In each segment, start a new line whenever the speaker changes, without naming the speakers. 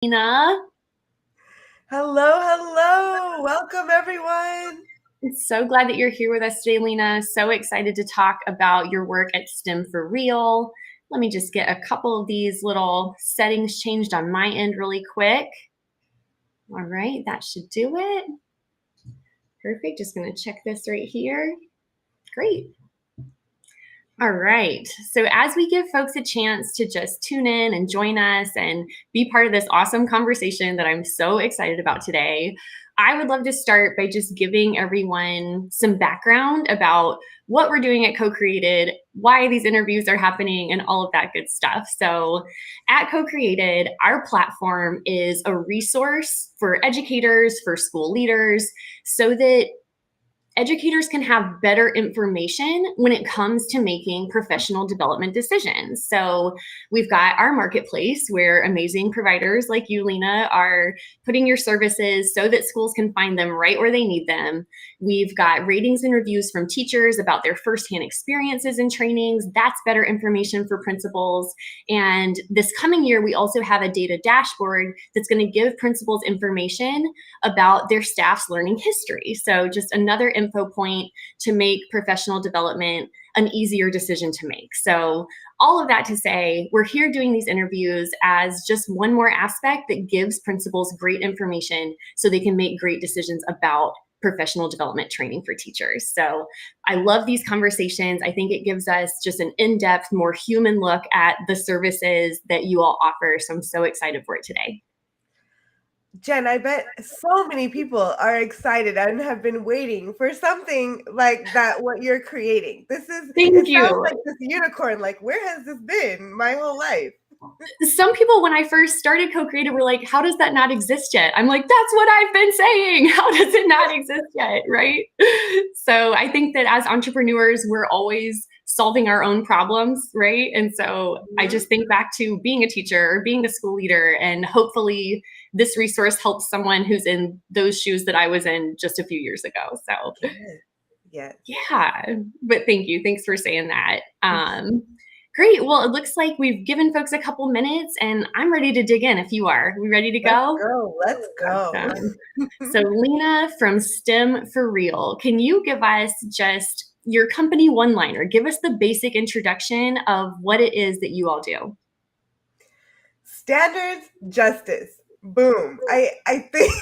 Leena.
Hello, hello. Welcome, everyone.
I'm so glad that you're here with us today, Leena. So excited to talk about your work at STEM4Real. Let me just get a couple of these little settings changed on my end really quick. All right, that should do it. Perfect. Just going to check this right here. Great. All right. So as we give folks a chance to just tune in and join us and be part of this awesome conversation that I'm so excited about today, I would love to start by just giving everyone some background about what we're doing at Co-CreatED, why these interviews are happening, and all of that good stuff. So at Co-CreatED, our platform is a resource for educators, for school leaders, so that educators can have better information when it comes to making professional development decisions. So we've got our marketplace where amazing providers like you, Leena, are putting your services so that schools can find them right where they need them. We've got ratings and reviews from teachers about their firsthand experiences and trainings. That's better information for principals. And this coming year, we also have a data dashboard that's going to give principals information about their staff's learning history. So just another info point to make professional development an easier decision to make. So all of that to say, we're here doing these interviews as just one more aspect that gives principals great information so they can make great decisions about professional development training for teachers. So I love these conversations. I think it gives us just an in-depth, more human look at the services that you all offer. So I'm so excited for it today.
Jen, I bet so many people are excited and have been waiting for something like that, what you're creating.
Thank
It sounds
you.
like this unicorn. Like, where has this been my whole life?
Some people, when I first started Co-CreatED, were like, how does that not exist yet? I'm like, that's what I've been saying. How does it not exist yet, right? So I think that as entrepreneurs, we're always solving our own problems, right? And so I just think back to being a teacher or being a school leader, and hopefully this resource helps someone who's in those shoes that I was in just a few years ago. So
Yes.
yeah, but thank you. Thanks for saying that. Great. Well, it looks like we've given folks a couple minutes and I'm ready to dig in if you are. We ready to go?
Let's go.
Awesome. So Leena from STEM4Real, can you give us just your company one-liner? Give us the basic introduction of what it is that you all do.
Standards, justice. Boom. I think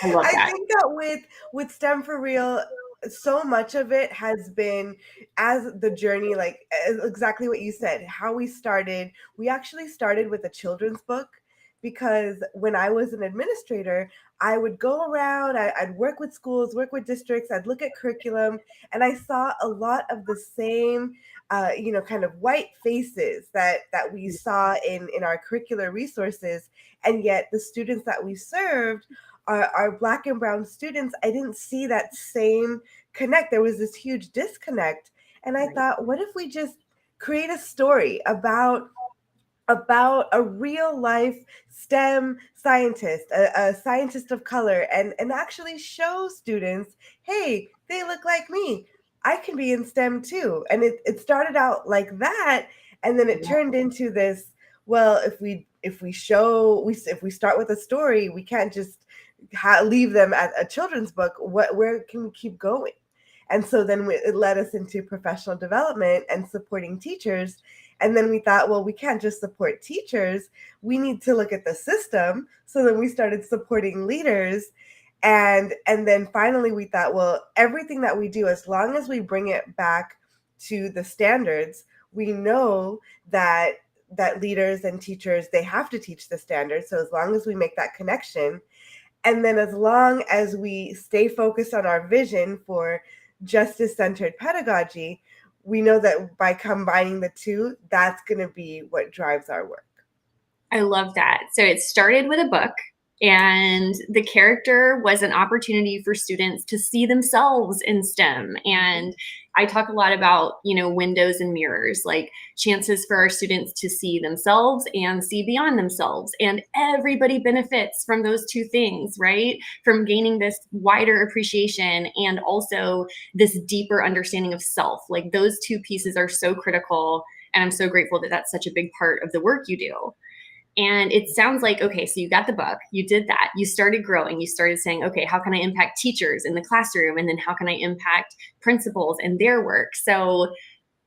I love
I
that.
think that with STEM4Real, so much of it has been as the journey, like exactly what you said, how we started. We actually started with a children's book because when I was an administrator, I would go around, I'd work with schools, work with districts, I'd look at curriculum, and I saw a lot of the same kind of white faces that we saw in our curricular resources, and yet the students that we served are Black and Brown students. I didn't see that same connect. There was this huge disconnect, and I thought, what if we just create a story about a real life STEM scientist, a scientist of color, and actually show students, hey, they look like me. I can be in STEM too. And it started out like that, and then it turned into this. Well, if we start with a story, we can't just leave them at a children's book. Where can we keep going? And so then it led us into professional development and supporting teachers. And then we thought, well, we can't just support teachers. We need to look at the system. So then we started supporting leaders. And then finally we thought, well, everything that we do, as long as we bring it back to the standards, we know that leaders and teachers, they have to teach the standards. So as long as we make that connection, and then as long as we stay focused on our vision for justice-centered pedagogy, we know that by combining the two, that's going to be what drives our work.
I love that. So it started with a book, and the character was an opportunity for students to see themselves in STEM. And I talk a lot about, windows and mirrors, like chances for our students to see themselves and see beyond themselves. And everybody benefits from those two things, right? From gaining this wider appreciation and also this deeper understanding of self. Like those two pieces are so critical. And I'm so grateful that that's such a big part of the work you do. And it sounds like, okay, so you got the book, you did that, you started growing, you started saying, okay, how can I impact teachers in the classroom? And then how can I impact principals and their work? So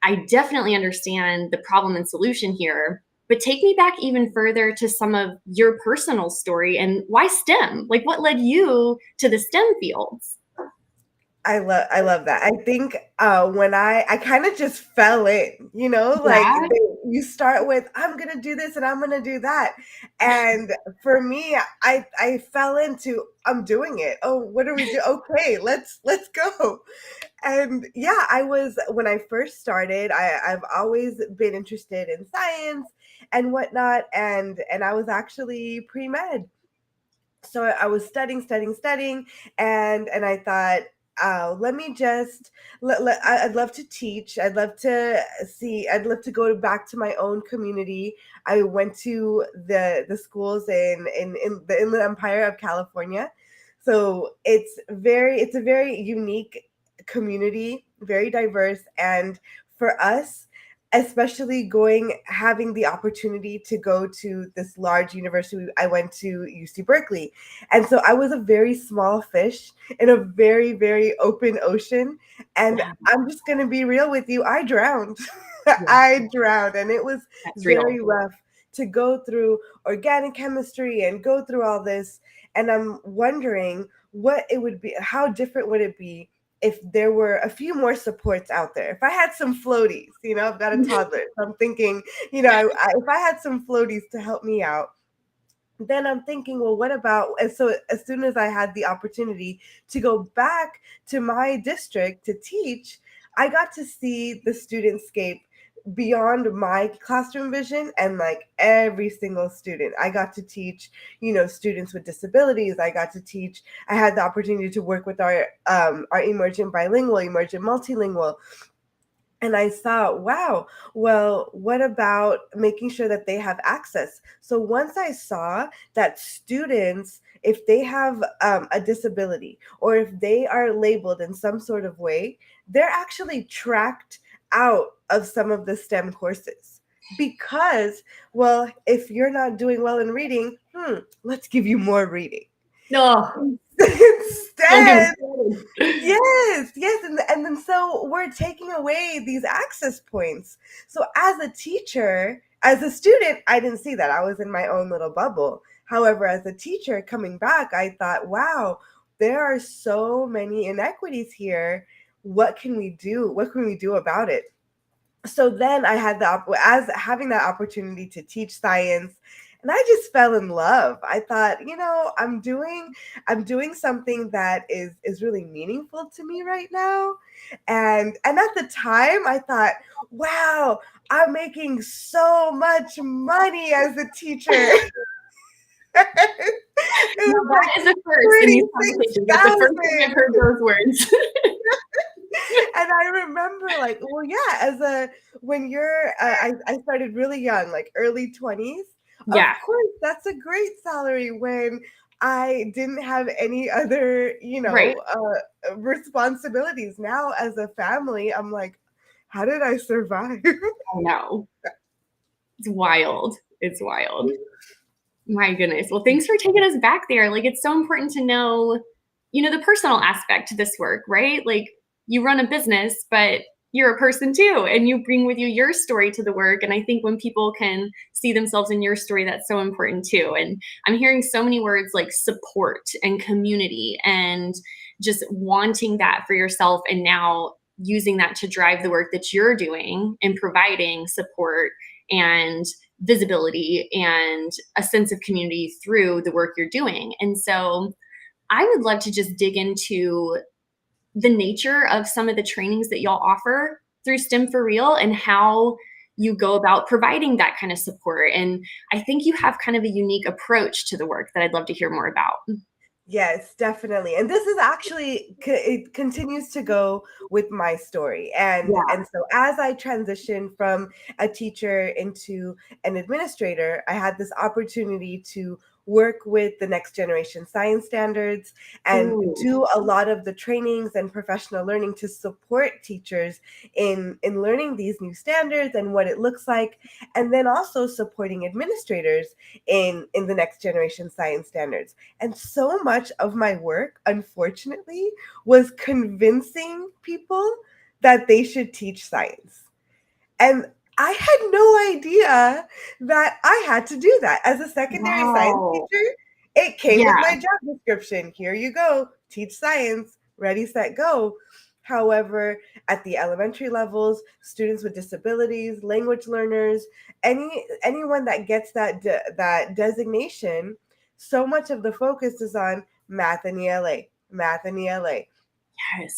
I definitely understand the problem and solution here. But take me back even further to some of your personal story and why STEM? Like, what led you to the STEM fields?
I love that. I think when I kind of just fell in, like
Yeah.
you start with I'm gonna do this and I'm gonna do that, and for me, I fell into I'm doing it. Oh, what do we do? Okay, let's go. And yeah, I was when I first started. I've always been interested in science and whatnot, and I was actually pre med, so I was studying, and I thought, let me just I'd love to teach. I'd love to go back to my own community. I went to the schools in the Inland Empire of California, so it's a very unique community, very diverse, and for us, especially having the opportunity to go to this large university. I went to UC Berkeley, and so I was a very small fish in a very, very open ocean. And
Yeah.
I'm just going to be real with you, I drowned.
Yeah.
I drowned, and it was
That's
very
real.
rough to go through organic chemistry and go through all this. And I'm wondering what it would be, how different would it be if there were a few more supports out there. If I had some floaties, I've got a toddler. So I'm thinking, if I had some floaties to help me out, then I'm thinking, well, what about? And so as soon as I had the opportunity to go back to my district to teach, I got to see the studentscape beyond my classroom vision, and like every single student. I got to teach, students with disabilities. I had the opportunity to work with our emergent bilingual, emergent multilingual, and I saw, wow, well, what about making sure that they have access? So once I saw that students, if they have a disability or if they are labeled in some sort of way, they're actually tracked out of some of the STEM courses. Because, well, if you're not doing well in reading, let's give you more reading.
No, don't get me
Instead,
started.
yes, and then so we're taking away these access points. So as a teacher, as a student, I didn't see that. I was in my own little bubble. However, as a teacher coming back, I thought, wow, there are so many inequities here. What can we do? What can we do about it? So then I had as having that opportunity to teach science, and I just fell in love. I thought, I'm doing something that is really meaningful to me right now. And at the time I thought, wow, I'm making so much money as a teacher. It
No,
was like
that is a first in these conversations. That's the first time I've
36,000.
heard those words.
And I remember, like, well, yeah, when I started really young, like early 20s. Of
Yeah,
course, that's a great salary when I didn't have any other,
right.
responsibilities. Now, as a family, I'm like, how did I survive?
I know. It's wild. It's wild. My goodness. Well, thanks for taking us back there. Like, it's so important to know, the personal aspect to this work, right? Like, you run a business, but you're a person too, and you bring with you your story to the work. And I think when people can see themselves in your story, that's so important too. And I'm hearing so many words like support and community and just wanting that for yourself, and now using that to drive the work that you're doing and providing support and visibility and a sense of community through the work you're doing. And so I would love to just dig into the nature of some of the trainings that y'all offer through STEM4Real and how you go about providing that kind of support. And I think you have kind of a unique approach to the work that I'd love to hear more about.
Yes, definitely. And this is actually it continues to go with my story. And so as I transitioned from a teacher into an administrator, I had this opportunity to work with the next generation science standards, and
Ooh,
do a lot of the trainings and professional learning to support teachers in learning these new standards and what it looks like, and then also supporting administrators in the next generation science standards. And so much of my work, unfortunately, was convincing people that they should teach science. And I had no idea that I had to do that. As a secondary science
wow.
teacher, it came with
Yeah.
my job description. Here you go, teach science, ready, set, go. However, at the elementary levels, students with disabilities, language learners, anyone that gets that designation, so much of the focus is on math and ELA, math and ELA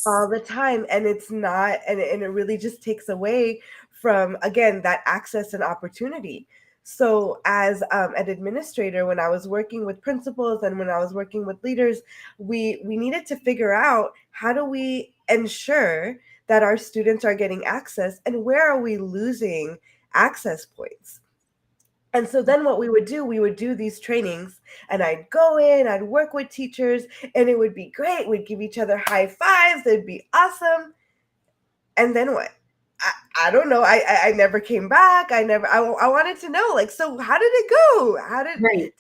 all
Yes.
the time, and it's not, and it really just takes away from, again, that access and opportunity. So as an administrator, when I was working with principals and when I was working with leaders, we needed to figure out, how do we ensure that our students are getting access, and where are we losing access points? And so then what we would do these trainings, and I'd go in, I'd work with teachers, and it would be great. We'd give each other high fives. It'd be awesome. And then what? I don't know. I never came back. I wanted to know, like, so how did it go?
Right.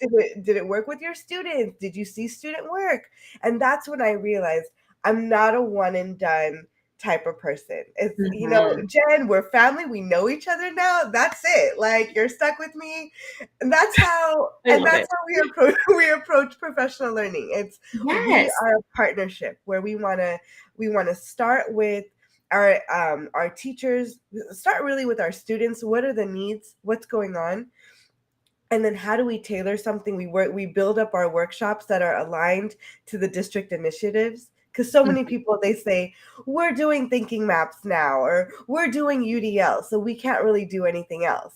Did it work with your students? Did you see student work? And that's when I realized I'm not a one and done type of person. It's,
Mhm.
Jen, we're family. We know each other now. That's it. Like, you're stuck with me. And
I love it.
that's how we approach professional learning. It's, we
Yes.
are a partnership where we want to start with our teachers, start really with our students. What are the needs? What's going on? And then how do we tailor something? We build up our workshops that are aligned to the district initiatives, because so many
Mhm.
people, they say, we're doing thinking maps now, or we're doing UDL, so we can't really do anything else.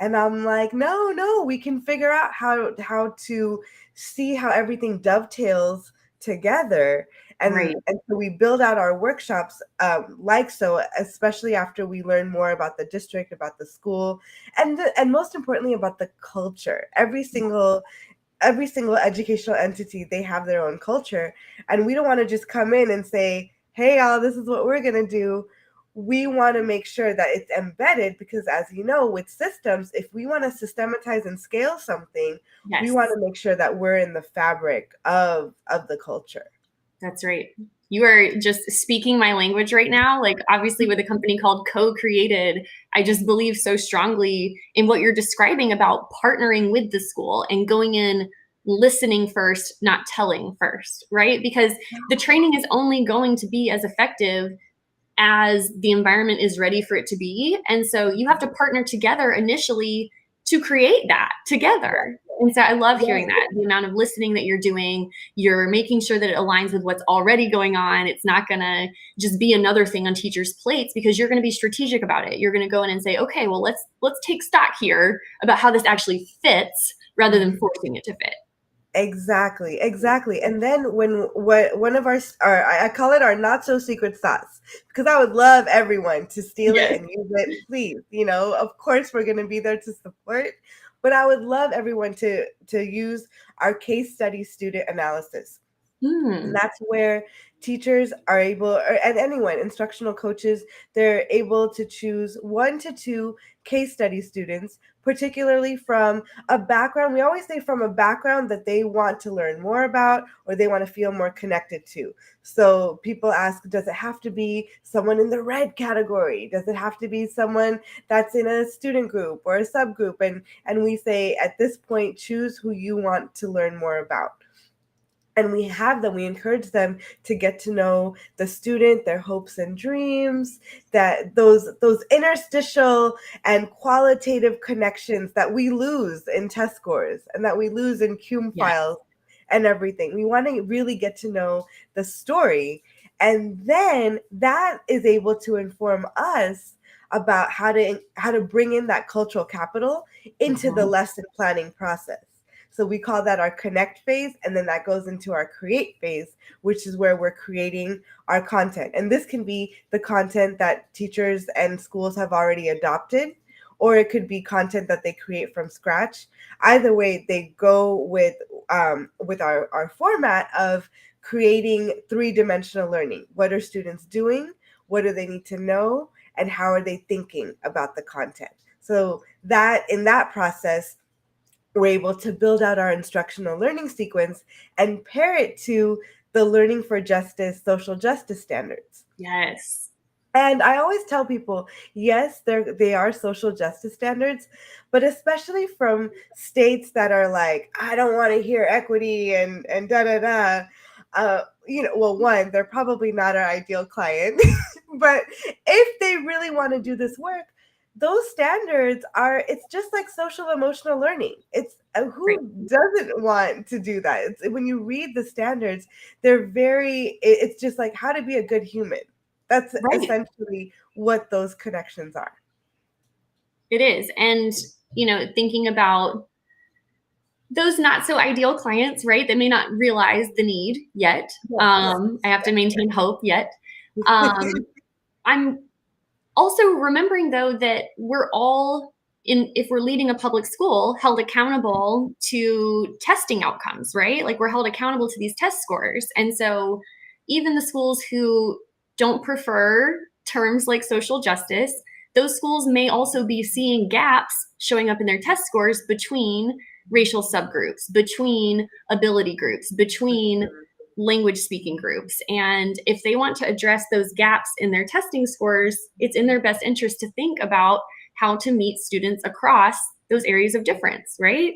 And I'm like, no, we can figure out how to see how everything dovetails together.
Right.
And so we build out our workshops, like so, especially after we learn more about the district, about the school, and most importantly, about the culture. Every single educational entity, they have their own culture, and we don't want to just come in and say, hey y'all, this is what we're going to do. We want to make sure that it's embedded, because, as you know, with systems, if we want to systematize and scale something, we want
Yes.
to make sure that we're in the fabric of the culture.
That's right. You are just speaking my language right now. Like, obviously, with a company called Co-CreatED, I just believe so strongly in what you're describing about partnering with the school and going in, listening first, not telling first, right? Because the training is only going to be as effective as the environment is ready for it to be. And so you have to partner together initially to create that together. And so I love hearing
Yes.
that, the amount of listening that you're doing, you're making sure that it aligns with what's already going on. It's not going to just be another thing on teachers' plates, because you're going to be strategic about it. You're going to go in and say, okay, well, let's take stock here about how this actually fits rather than forcing it to fit.
Exactly, exactly. And then when what one of our I call it our not so secret sauce, because I would love everyone to steal it
Yes.
and use it, please. Of course we're going to be there to support, but I would love everyone to use our case study student analysis. And
Hmm.
that's where teachers are able, and anyone, instructional coaches, they're able to choose 1 to 2 case study students, particularly from a background. We always say from a background that they want to learn more about, or they want to feel more connected to. So people ask, does it have to be someone in the red category? Does it have to be someone that's in a student group or a subgroup? And we say, at this point, choose who you want to learn more about. And we encourage them to get to know the student, their hopes and dreams, that those interstitial and qualitative connections that we lose in test scores and that we lose in cum
Yes.
files and everything. We want to really get to know the story, and then that is able to inform us about how to bring in that cultural capital into the
Mhm.
lesson planning process. So we call that our connect phase, and then that goes into our create phase, which is where we're creating our content. And this can be the content that teachers and schools have already adopted, or it could be content that they create from scratch. Either way, they go with our format of creating three-dimensional learning. What are students doing? What do they need to know? And how are they thinking about the content? So that in that process, we're able to build out our instructional learning sequence and pair it to the Learning for Justice social justice standards.
Yes.
And I always tell people, yes, they are social justice standards, but especially from states that are like, I don't want to hear equity and da da da. Well, one, they're probably not our ideal client, but if they really want to do this work, those standards are, it's just like social emotional learning. It's
Right.
who doesn't want to do that? It's, when you read the standards, they're it's just like how to be a good human. That's
Right.
essentially what those connections are.
It is. And, thinking about those not so ideal clients, right, that may not realize the need yet.
Yes.
I have to maintain hope yet. I'm also remembering, though, that we're all if we're leading a public school, held accountable to testing outcomes, right? Like we're held accountable to these test scores. And so even the schools who don't prefer terms like social justice, those schools may also be seeing gaps showing up in their test scores between racial subgroups, between ability groups, between language speaking groups. And if they want to address those gaps in their testing scores, it's in their best interest to think about how to meet students across those areas of difference, right?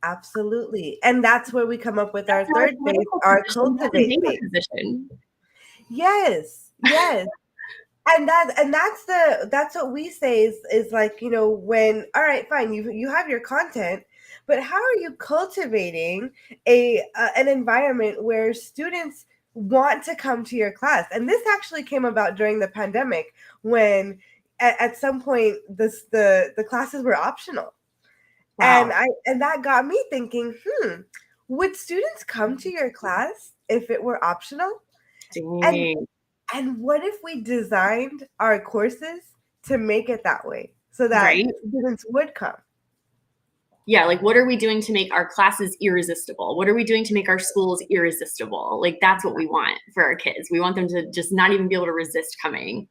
Absolutely. And that's where we come up with
That's
our
not a
third phase,
political
our
position, that's a
cultivate
data
phase.
position.
Yes, yes. And that's what we say is like, when, all right, fine, you have your content, but how are you cultivating an environment where students want to come to your class? And this actually came about during the pandemic when at some point the classes were optional.
Wow.
And that got me thinking, would students come to your class if it were optional? And
Dang.
and what if we designed our courses to make it that way so that
Right?
students would come?
Yeah, like what are we doing to make our classes irresistible? What are we doing to make our schools irresistible? Like that's what we want for our kids. We want them to just not even be able to resist coming.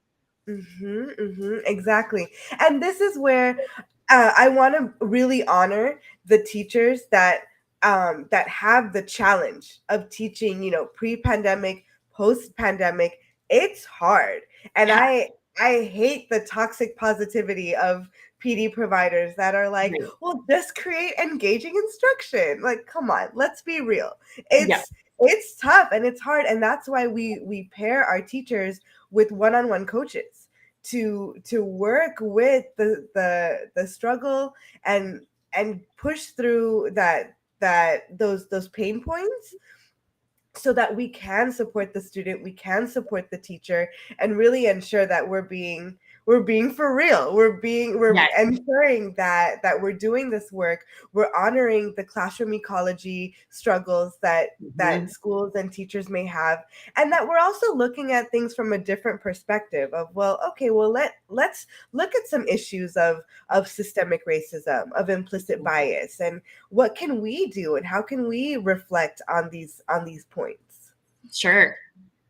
Exactly. And this is where I want to really honor the teachers that have the challenge of teaching, pre-pandemic, post-pandemic. It's hard, and
Yeah.
I hate the toxic positivity of PD providers that are like,
Right.
well, just create engaging instruction. Like, come on, let's be real.
Yeah.
It's tough and it's hard, and that's why we pair our teachers with one-on-one coaches to work with the struggle and push through those pain points so that we can support the student, we can support the teacher, and really ensure that we're being for real. We're
Yes.
ensuring that we're doing this work. We're honoring the classroom ecology struggles that
Mhm.
schools and teachers may have, and that we're also looking at things from a different perspective of, well, okay, well, let's look at some issues of systemic racism, of implicit bias, and what can we do and how can we reflect on these points.
Sure.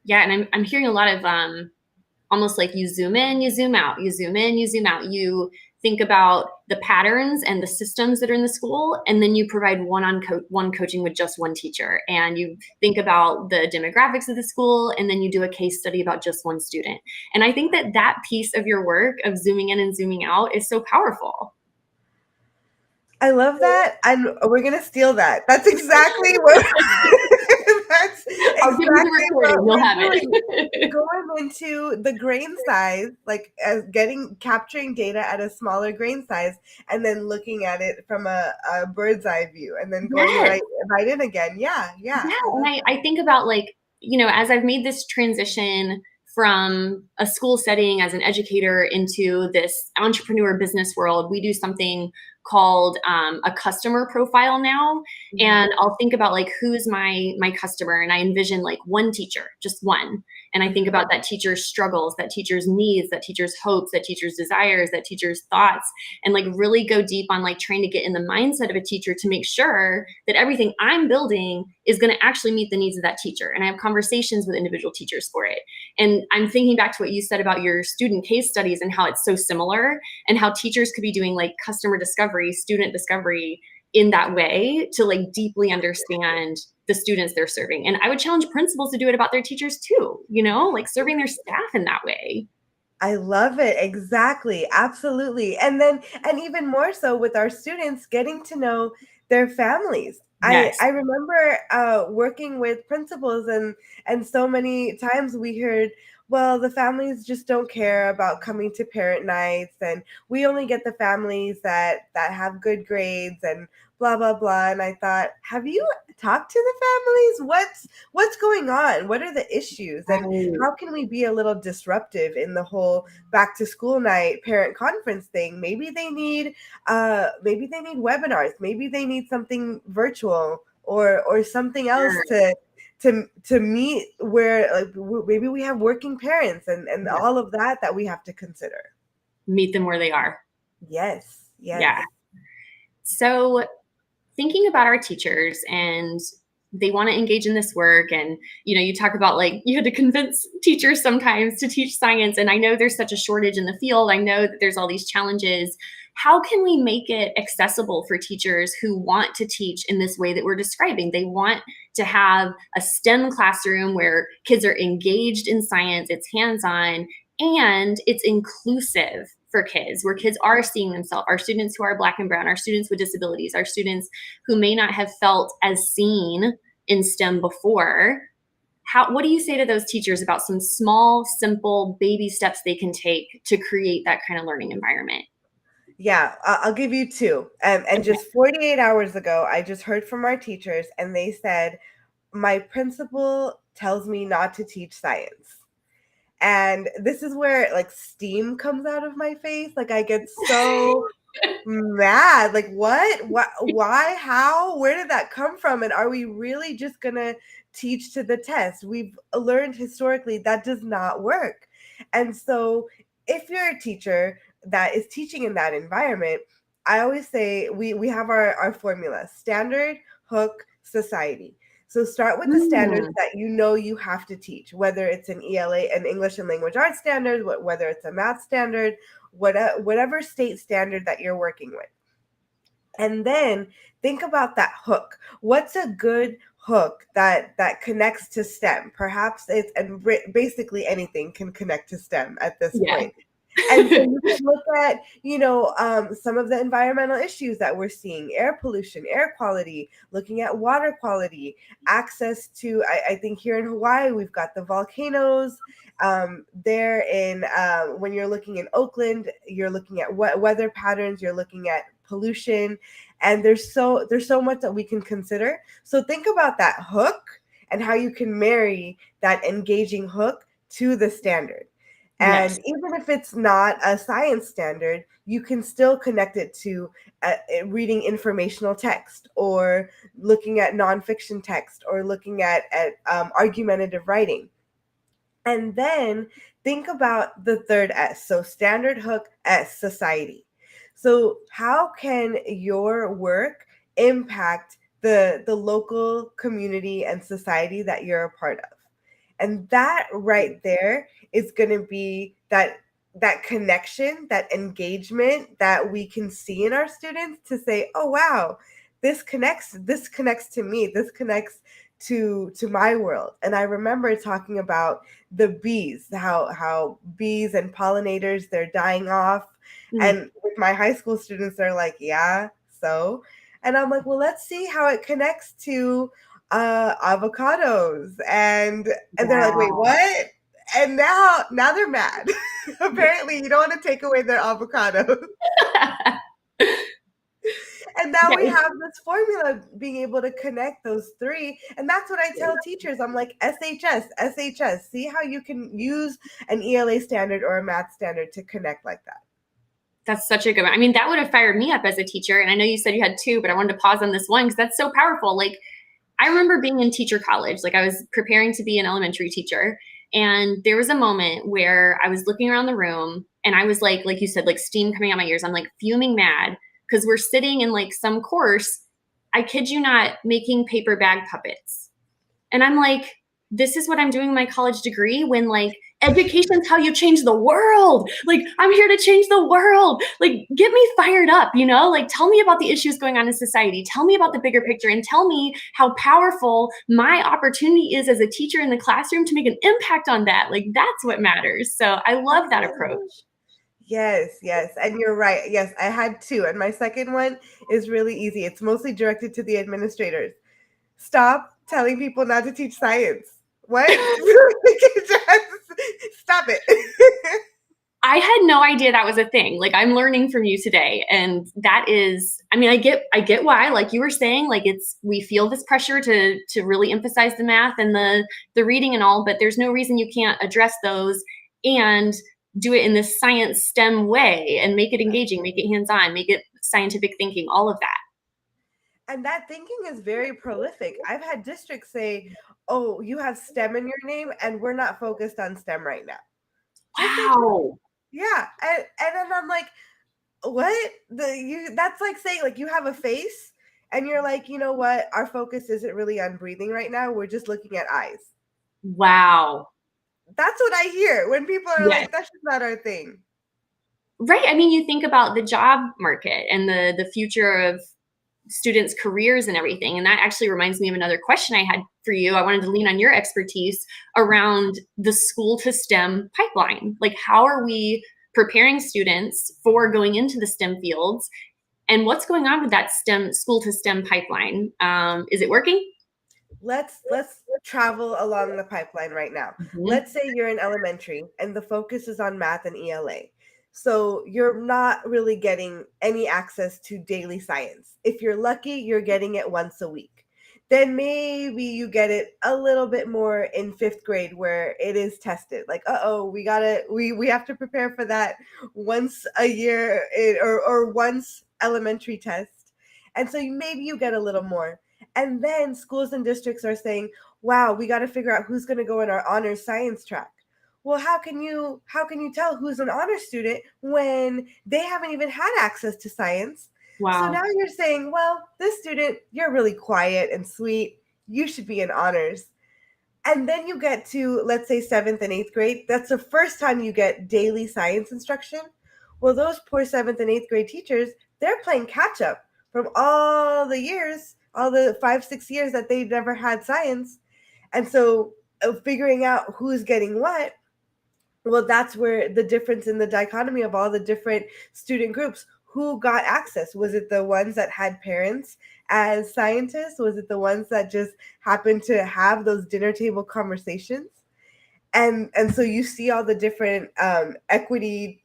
Yeah, and I'm hearing a lot of almost like you zoom in, you zoom out, you zoom in, you zoom out. You think about the patterns and the systems that are in the school, and then you provide one coaching with just one teacher. And you think about the demographics of the school, and then you do a case study about just one student. And I think that that piece of your work of zooming in and zooming out is so powerful.
I love that, and we're gonna steal that. That's exactly what that's
I'll give you the
exactly
recording.
what
You'll
we're
have
doing.
it.
Going into the grain size, like as capturing data at a smaller grain size, and then looking at it from a bird's eye view, and then going
Yes.
right in again. Yeah, yeah.
Yeah,
I
and
love
I think about like, as I've made this transition from a school setting as an educator into this entrepreneur business world, we do something called a customer profile now.
Mhm.
And I'll think about like, who's my customer, and I envision like one teacher, just one. And I think
Mhm.
about that teacher's struggles, that teacher's needs, that teacher's hopes, that teacher's desires, that teacher's thoughts, and like really go deep on like trying to get in the mindset of a teacher to make sure that everything I'm building is going to actually meet the needs of that teacher. And I have conversations with individual teachers for it. And I'm thinking back to what you said about your student case studies and how it's so similar, and how teachers could be doing like customer discovery, student discovery in that way to like deeply understand the students they're serving. And I would challenge principals to do it about their teachers too, like serving their staff in that way.
I love it. Exactly. Absolutely. And even more so with our students, getting to know their families. I
Yes.
remember working with principals, and so many times we heard, well, the families just don't care about coming to parent nights, and we only get the families that have good grades and blah blah blah. And I thought, have you talked to the families? What's going on? What are the issues? And
Right.
how can we be a little disruptive in the whole back to school night parent conference thing? Maybe they need webinars, maybe they need something virtual or something else
Sure.
to meet where like maybe we have working parents and
Yeah.
all of that we have to consider.
Meet them where they are.
Yes, yes.
Yeah. So thinking about our teachers, and they want to engage in this work, and you talk about like you had to convince teachers sometimes to teach science, and I know there's such a shortage in the field. I know that there's all these challenges. How can we make it accessible for teachers who want to teach in this way that we're describing? They want to have a STEM classroom where kids are engaged in science, it's hands-on, and it's inclusive for kids, where kids are seeing themselves, our students who are Black and brown, our students with disabilities, our students who may not have felt as seen in STEM before. What do you say to those teachers about some small, simple baby steps they can take to create that kind of learning environment?
Yeah, I'll give you two. And
Okay.
just 48 hours ago, I just heard from our teachers, and they said, my principal tells me not to teach science. And this is where like steam comes out of my face. Like I get so mad. Like what why, how, where did that come from? And are we really just gonna teach to the test? We've learned historically that does not work. And so if you're a teacher that is teaching in that environment, I always say we have our formula: standard, hook, society. So start with the standards
Mm,
that you have to teach, whether it's an ELA, an English and Language Arts standard, whether it's a math standard, whatever state standard that you're working with. And then think about that hook. What's a good hook that connects to STEM? Perhaps it's, and basically anything can connect to STEM at this
yeah.
point. And so you can look at, some of the environmental issues that we're seeing: air pollution, air quality, looking at water quality, access to, I think here in Hawaii, we've got the volcanoes. There in, when you're looking in Oakland, you're looking at weather patterns, you're looking at pollution, and there's so much that we can consider. So think about that hook and how you can marry that engaging hook to the standard. And
Yes.
even if it's not a science standard, you can still connect it to reading informational text, or looking at nonfiction text, or looking at argumentative writing. And then think about the third S. So standard, hook, S, society. So how can your work impact the local community and society that you're a part of? And that right there is going to be that connection, that engagement that we can see in our students, to say, oh wow, this connects to me, this connects to my world. And I remember talking about the bees, how bees and pollinators, they're dying off.
Mm,
And with my high school students, they're like, yeah, so. And I'm like, well, let's see how it connects to avocados. And they're like, wait,
wow.
what? And now they're mad. Apparently you don't want to take away their avocados. And now
Yeah,
we have this formula, being able to connect those three. And that's what I tell teachers. I'm like, see how you can use an ELA standard or a math standard to connect like that.
That's such a good one. I mean, that would have fired me up as a teacher. And I know you said you had two, but I wanted to pause on this one because that's so powerful. Like, I remember being in teacher college, like I was preparing to be an elementary teacher. And there was a moment where I was looking around the room and I was like you said, like steam coming out my ears. I'm like fuming mad because we're sitting in like some course, I kid you not, making paper bag puppets. And I'm like, this is what I'm doing in my college degree when like education's how you change the world. Like I'm here to change the world. Like get me fired up, you know? Like tell me about the issues going on in society. Tell me about the bigger picture and tell me how powerful my opportunity is as a teacher in the classroom to make an impact on that. Like that's what matters. So I love that approach.
Yes, yes. And you're right. Yes, I had two. And my second one is really easy. It's mostly directed to the administrators. Stop telling people not to teach science. What? Just stop it.
I had no idea that was a thing. Like I'm learning from you today. And that is, I mean, I get why, like you were saying, like we feel this pressure to really emphasize the math and the reading and all, but there's no reason you can't address those and do it in this science STEM way and make it engaging, make it hands-on, make it scientific thinking, all of that.
And that thinking is very prolific. I've had districts say, "Oh, you have STEM in your name and we're not focused on STEM right now." Just say,
Wow.
yeah. And then I'm like, what? That's like saying like you have a face and you're like, you know what? Our focus isn't really on breathing right now. We're just looking at eyes.
Wow.
That's what I hear when people are
Yes.
like, that's just not our thing.
Right. I mean, you think about the job market and the future of students' careers and everything. And that actually reminds me of another question I had for you. I wanted to lean on your expertise around the school to STEM pipeline. Like, how are we preparing students for going into the STEM fields? And what's going on with that STEM school to STEM pipeline? Is it working?
Let's travel along the pipeline right now.
Mhm.
Let's say you're in elementary and the focus is on math and ELA. So you're not really getting any access to daily science. If you're lucky, you're getting it once a week. Then maybe you get it a little bit more in 5th grade where it is tested. Like, uh-oh, we have to prepare for that once a year or once elementary test. And so maybe you get a little more. And then schools and districts are saying, wow, we got to figure out who's going to go in our honors science track. Well, how can you tell who's an honor student when they haven't even had access to science? So
Wow.
now you're saying, well, this student, you're really quiet and sweet. You should be in honors. And then you get to, let's say, 7th and 8th grade. That's the first time you get daily science instruction. Well, those poor 7th and 8th grade teachers, they're playing catch up from all the years, all the 5, 6 years that they've never had science. And so figuring out who's getting what, well, that's where the difference in the dichotomy of all the different student groups. Who got access? Was it the ones that had parents as scientists? Was it the ones that just happened to have those dinner table conversations? And so you see all the different equity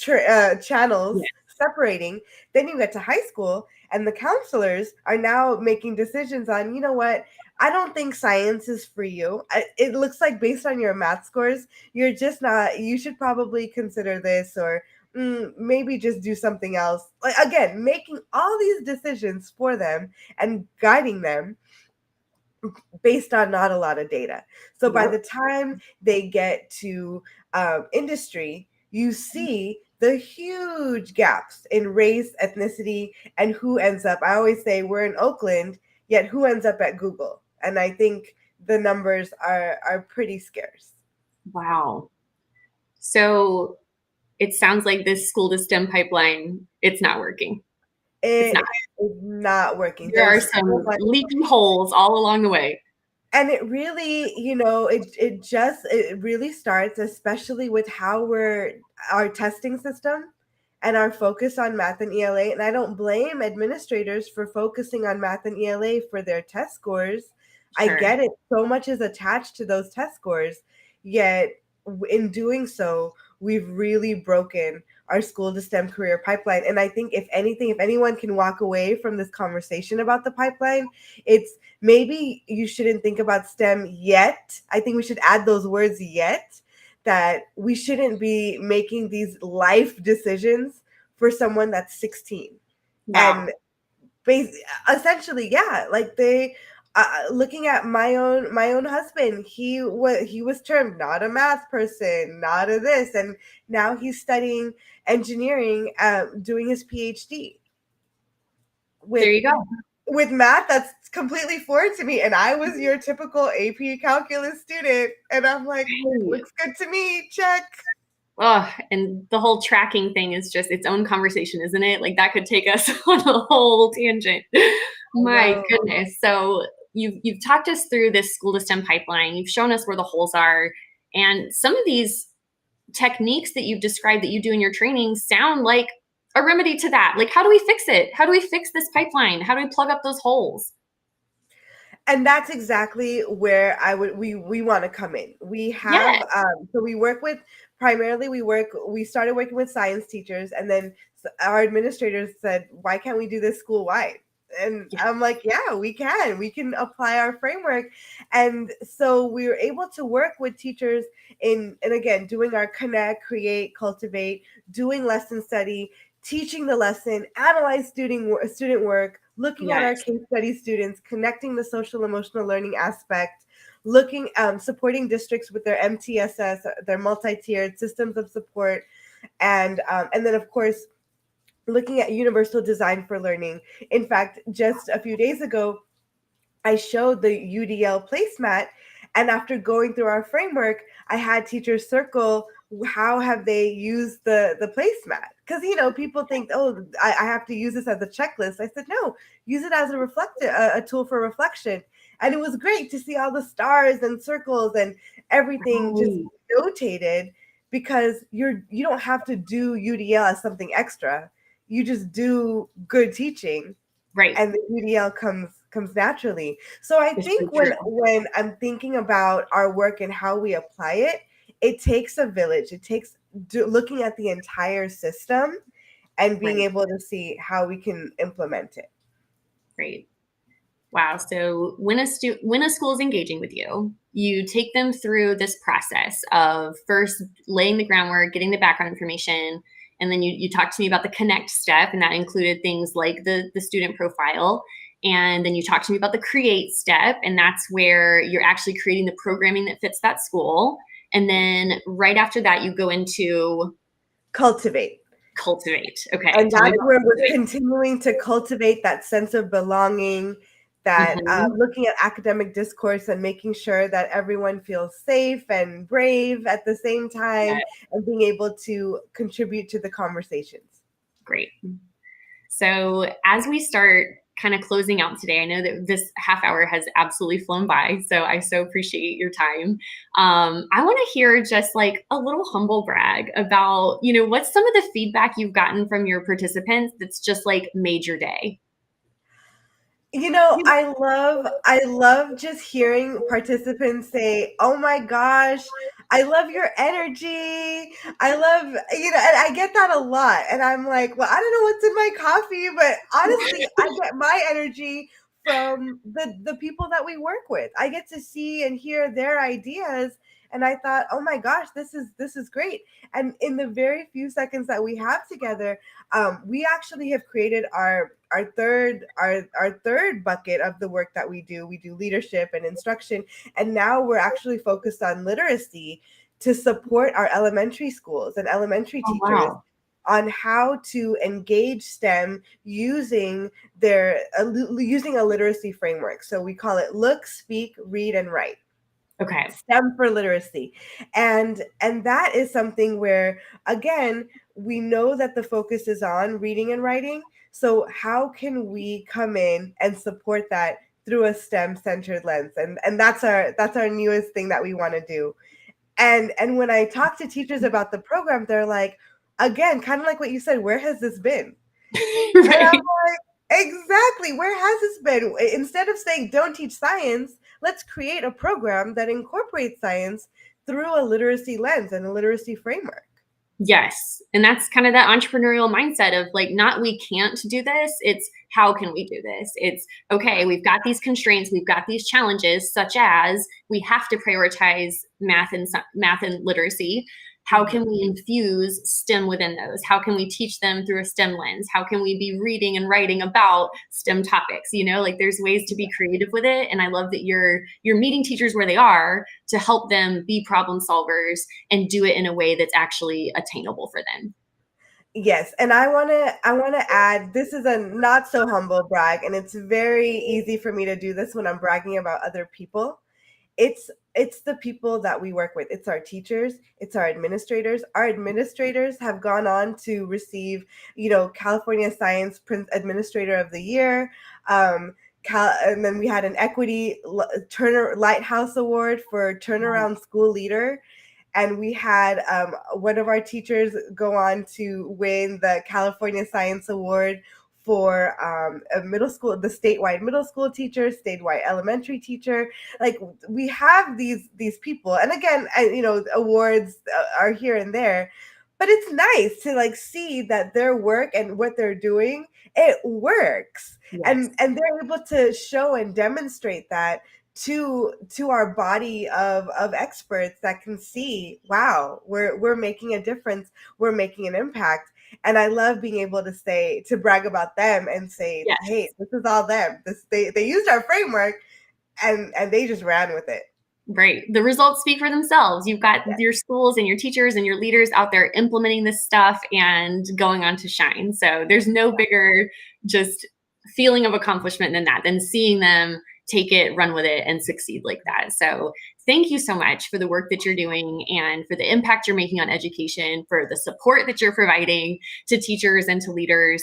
Yeah.
channels separating. Then you get to high school and the counselors are now making decisions on, you know what, I don't think science is for you. It looks like based on your math scores you're just not, you should probably consider this, or maybe just do something else. Like again, making all these decisions for them and guiding them based on not a lot of data. So by
Yep.
the time they get to industry, you see the huge gaps in race, ethnicity, and who ends up. I always say we're in Oakland, yet who ends up at Google? And I think the numbers are pretty scarce.
Wow. So it sounds like this school to STEM pipeline, it's not working. It's not.
It is not working.
There are
There's so
some
much.
leaky holes all along the way.
And it really, it really starts, especially with how our testing system and our focus on math and ELA. And I don't blame administrators for focusing on math and ELA for their test scores. I
Sure.
get it. So much is attached to those test scores. Yet in doing so, we've really broken our school to STEM career pipeline. And I think if anything, if anyone can walk away from this conversation about the pipeline, it's maybe you shouldn't think about STEM yet. I think we should add those words yet, that we shouldn't be making these life decisions for someone that's 16.
Wow.
And essentially, yeah, like they looking at my own husband, he was termed not a math person, not a this, and now he's studying engineering, doing his PhD
There
with
you go.
math that's completely foreign to me, and I was your typical AP calculus student, and I'm like,
Right.
looks good to me, check.
Oh, and the whole tracking thing is just its own conversation, isn't it? Like that could take us on a whole tangent.
I
My
know.
goodness. So you've talked us through this school to STEM pipeline. You've shown us where the holes are, and some of these techniques that you've described that you do in your training sound like a remedy to that. Like, how do we fix it? How do we fix this pipeline? How do we plug up those holes?
And that's exactly where we want to come in. We have
Yes.
so we work with primarily we started working with science teachers, and then our administrators said, why can't we do this school wide? And
Yeah.
I'm like, yeah, we can apply our framework. And so we were able to work with teachers and again, doing our connect, create, cultivate, doing lesson study, teaching the lesson, analyze student work, looking at our
Yes.
case study students, connecting the social emotional learning aspect, looking supporting districts with their MTSS, their multi-tiered systems of support, and then of course looking at universal design for learning. In fact, just a few days ago, I showed the UDL placemat, and after going through our framework, I had teachers circle how have they used the placemat, because people think, oh, I have to use this as a checklist. I said no, use it as a tool for reflection, and it was great to see all the stars and circles and everything just
Right.
notated, because you don't have to do UDL as something extra. You just do good teaching,
Right.
and the UDL comes naturally. So I
It's so
think
true.
when I'm thinking about our work and how we apply it, it takes a village. It takes looking at the entire system and being
Right.
able to see how we can implement it.
Right. Wow. So when a school is engaging with you, you take them through this process of first laying the groundwork, getting the background information, and then you talked to me about the connect step, and that included things like the student profile. And then you talked to me about the create step, and that's where you're actually creating the programming that fits that school. And then right after that, you go into
Cultivate.
cultivate. Okay,
And
tell me
that's
about
where we're
cultivate.
continuing to cultivate that sense of belonging, that
Mhm.
looking at academic discourse and making sure that everyone feels safe and brave at the same
Yeah,
time, and being able to contribute to the conversations.
great. So, as we start kind of closing out today, I know that this half hour has absolutely flown by. So, I so appreciate your time. I want to hear just like a little humble brag about, what's some of the feedback you've gotten from your participants that's just like made your day?
I love just hearing participants say, "Oh my gosh, I love your energy. I love," and I get that a lot. And I'm like, "Well, I don't know what's in my coffee, but honestly, I get my energy from the people that we work with. I get to see and hear their ideas." And I thought, "Oh my gosh, this is great." And in the very few seconds that we have together, we actually have created our third bucket of the work that we do. We do leadership and instruction, and now we're actually focused on literacy to support our elementary schools and elementary
Oh,
teachers
wow.
on how to engage STEM using using a literacy framework. So we call it look, speak, read, and write.
Okay.
STEM for literacy. And that is something where, again, we know that the focus is on reading and writing. So how can we come in and support that through a STEM centered lens? And that's our newest thing that we want to do. And when I talk to teachers about the program, they're like, again, kind of like what you said, where has this been? And I'm
Right.
like, exactly. Where has this been? Instead of saying don't teach science, let's create a program that incorporates science through a literacy lens and a literacy framework.
Yes. And that's kind of that entrepreneurial mindset of like, not we can't do this, it's how can we do this? It's okay, we've got these constraints, we've got these challenges, such as we have to prioritize math and literacy. How can we infuse STEM within those? How can we teach them through a STEM lens? How can we be reading and writing about STEM topics? You know, like there's ways to be creative with it. And I love that you're meeting teachers where they are to help them be problem solvers and do it in a way that's actually attainable for them.
Yes, and I wanna add, this is a not so humble brag, and it's very easy for me to do this when I'm bragging about other people. It's the people that we work with. It's our teachers, it's our administrators. Our administrators have gone on to receive, California Science Prince Administrator of the Year. And then we had an Turner Lighthouse Award for Turnaround School Leader, and we had one of our teachers go on to win the California Science Award for a middle school, the statewide middle school teacher, statewide elementary teacher. Like, we have these people, and again, awards are here and there, but it's nice to like see that their work and what they're doing, it works.
Yes.
And they're able to show and demonstrate that to our body of experts that can see, wow, we're making a difference, we're making an impact. And I love being able to brag about them and say,
Yes.
hey, this is all them. They used our framework, and they just ran with it.
Right. The results speak for themselves. You've got
Yeah.
your schools and your teachers and your leaders out there implementing this stuff and going on to shine. So there's no bigger just feeling of accomplishment than that, than seeing them take it, run with it, and succeed like that. So thank you so much for the work that you're doing and for the impact you're making on education, for the support that you're providing to teachers and to leaders.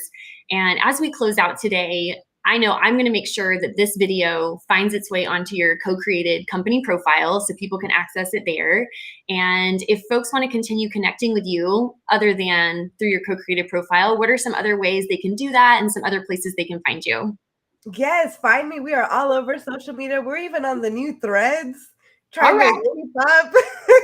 And as we close out today, I know I'm going to make sure that this video finds its way onto your Co-CreatED company profile so people can access it there. And if folks want to continue connecting with you other than through your Co-CreatED profile, what are some other ways they can do that and some other places they can find you?
Yes, find me. We are all over social media. We're even on the new threads,
All
trying to
right.
keep up.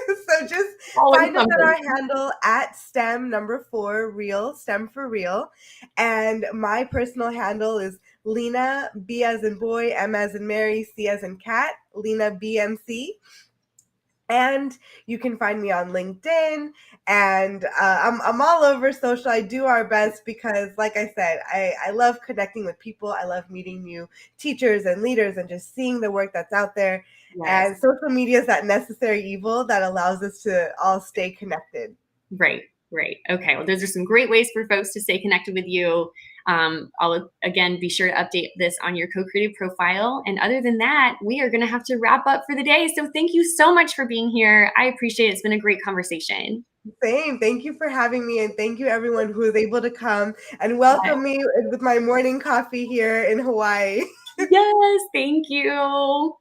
So just
Always
find us at
something.
our handle at STEM4Real, STEM for Real. And my personal handle is Leena, B as in boy, M as in Mary, C as in cat, Leena BMC. And you can find me on LinkedIn, and I'm all over social. I do our best because, like I said, I love connecting with people. I love meeting new teachers and leaders and just seeing the work that's out there.
Yes.
And social media is that necessary evil that allows us to all stay connected.
Right, right. Okay, well, those are some great ways for folks to stay connected with you. I'll again be sure to update this on your Co-CreatED profile. And other than that, we are going to have to wrap up for the day. So thank you so much for being here. I appreciate it. It's been a great conversation.
Same. Thank you for having me, and thank you everyone who was able to come and welcome me with my morning coffee here in Hawaii.
Yes, thank you.